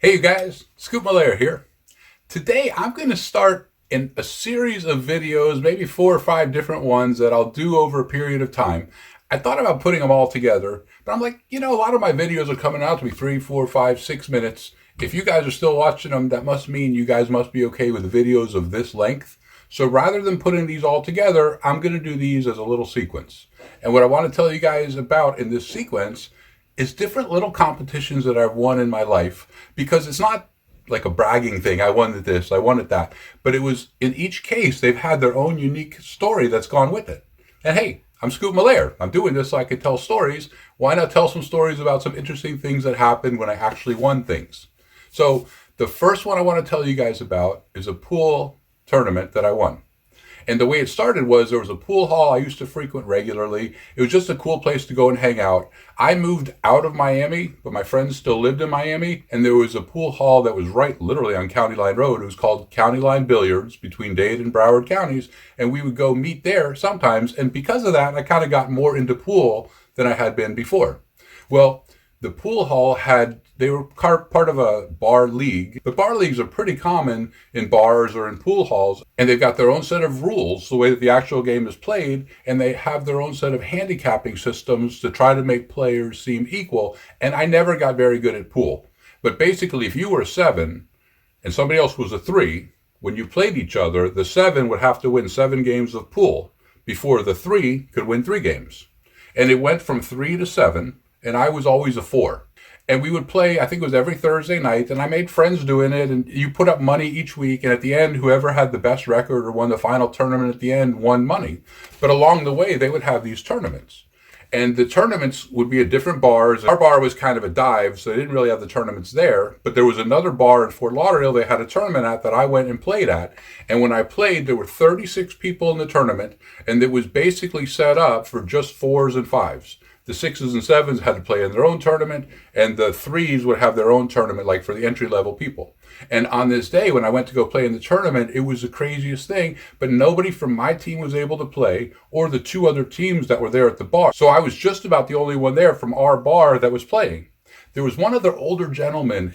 Hey you guys, Scoop Malaire here. Today I'm going to start in a series of videos, maybe 4 or 5 different ones that I'll do over a period of time. I thought about putting them all together, but I'm like, a lot of my videos are coming out to be 3, 4, 5, 6 minutes. If you guys are still watching them, that must mean you guys must be okay with videos of this length. So rather than putting these all together, I'm going to do these as a little sequence. And what I want to tell you guys about in this sequence is different little competitions that I've won in my life, because it's not like a bragging thing. I won this, I won at that. But it was, in each case, they've had their own unique story that's gone with it. And hey, I'm Scoop Malaire. I'm doing this so I could tell stories. Why not tell some stories about some interesting things that happened when I actually won things? So the first one I want to tell you guys about is a pool tournament that I won. And the way it started was there was a pool hall I used to frequent regularly. It was just a cool place to go and hang out. I moved out of Miami, but my friends still lived in Miami. And there was a pool hall that was right literally on County Line Road. It was called County Line Billiards between Dade and Broward counties. And we would go meet there sometimes. And because of that, I kind of got more into pool than I had been before. Well, the pool hall they were part of a bar league. But bar leagues are pretty common in bars or in pool halls, and they've got their own set of rules, the way that the actual game is played, and they have their own set of handicapping systems to try to make players seem equal. And I never got very good at pool. But basically, if you were a 7 and somebody else was a 3, when you played each other, the 7 would have to win 7 games of pool before the 3 could win 3 games. And it went from 3 to 7, and I was always a 4. And we would play, I think it was every Thursday night, and I made friends doing it, and you put up money each week, and at the end, whoever had the best record or won the final tournament at the end won money. But along the way, they would have these tournaments. And the tournaments would be at different bars. Our bar was kind of a dive, so they didn't really have the tournaments there. But there was another bar in Fort Lauderdale they had a tournament at that I went and played at. And when I played, there were 36 people in the tournament, and it was basically set up for just 4s and 5s. The 6s and 7s had to play in their own tournament, and the 3s would have their own tournament, like for the entry-level people. And on this day, when I went to go play in the tournament, it was the craziest thing, but nobody from my team was able to play, or the 2 other teams that were there at the bar. So I was just about the only one there from our bar that was playing. There was one other older gentleman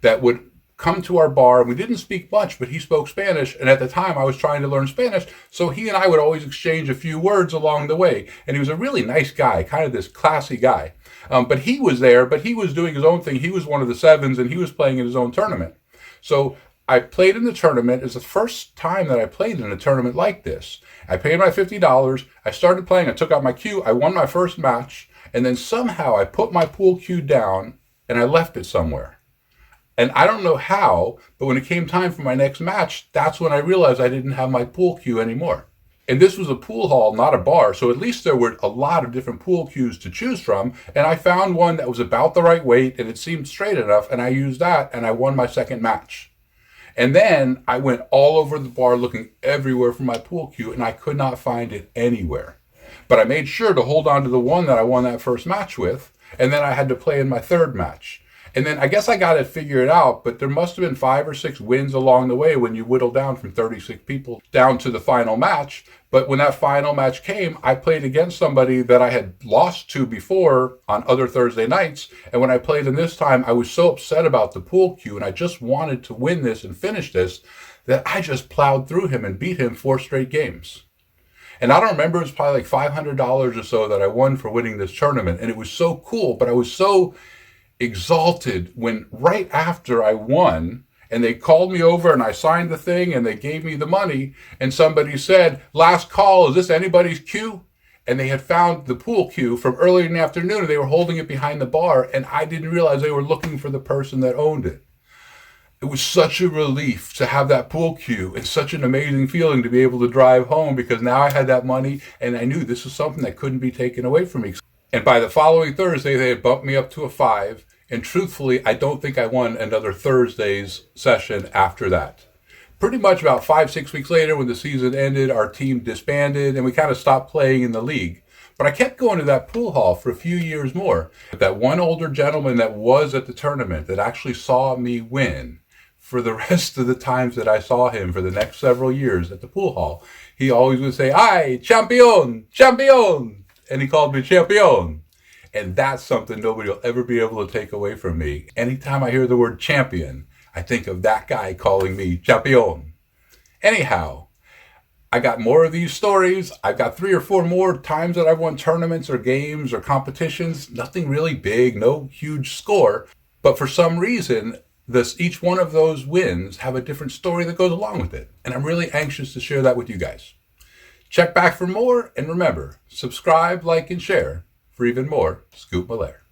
that would come to our bar. We didn't speak much, but he spoke Spanish. And at the time, I was trying to learn Spanish. So he and I would always exchange a few words along the way. And he was a really nice guy, kind of this classy guy. But he was there, but he was doing his own thing. He was one of the 7s, and he was playing in his own tournament. So I played in the tournament. It's the first time that I played in a tournament like this. I paid my $50. I started playing. I took out my cue. I won my first match. And then somehow I put my pool cue down, and I left it somewhere. And I don't know how, but when it came time for my next match, that's when I realized I didn't have my pool cue anymore. And this was a pool hall, not a bar, so at least there were a lot of different pool cues to choose from. And I found one that was about the right weight, and it seemed straight enough, and I used that, and I won my second match. And then I went all over the bar looking everywhere for my pool cue, and I could not find it anywhere. But I made sure to hold on to the one that I won that first match with, and then I had to play in my third match. And then I guess I got it figured out, but there must have been 5 or 6 wins along the way when you whittle down from 36 people down to the final match. But when that final match came, I played against somebody that I had lost to before on other Thursday nights. And when I played him this time, I was so upset about the pool cue, and I just wanted to win this and finish this, that I just plowed through him and beat him 4 straight games. And I don't remember, it was probably like $500 or so that I won for winning this tournament. And it was so cool, but I was so exalted when right after I won, and they called me over and I signed the thing and they gave me the money, and somebody said, "Last call, is this anybody's cue?" And they had found the pool cue from earlier in the afternoon, and they were holding it behind the bar, and I didn't realize they were looking for the person that owned it. It was such a relief to have that pool cue. It's such an amazing feeling to be able to drive home, because now I had that money and I knew this was something that couldn't be taken away from me. And by the following Thursday, they had bumped me up to a 5. And truthfully, I don't think I won another Thursday's session after that. Pretty much about 5, 6 weeks later, when the season ended, our team disbanded and we kind of stopped playing in the league. But I kept going to that pool hall for a few years more. But that one older gentleman that was at the tournament that actually saw me win, for the rest of the times that I saw him for the next several years at the pool hall, he always would say, "Ay, champion, champion." And he called me champion. And that's something nobody will ever be able to take away from me. Anytime I hear the word champion, I think of that guy calling me champion. Anyhow, I got more of these stories. I've got 3 or 4 more times that I've won tournaments or games or competitions. Nothing really big, no huge score. But for some reason, each one of those wins have a different story that goes along with it. And I'm really anxious to share that with you guys. Check back for more, and remember, subscribe, like, and share for even more Scoop Malaire.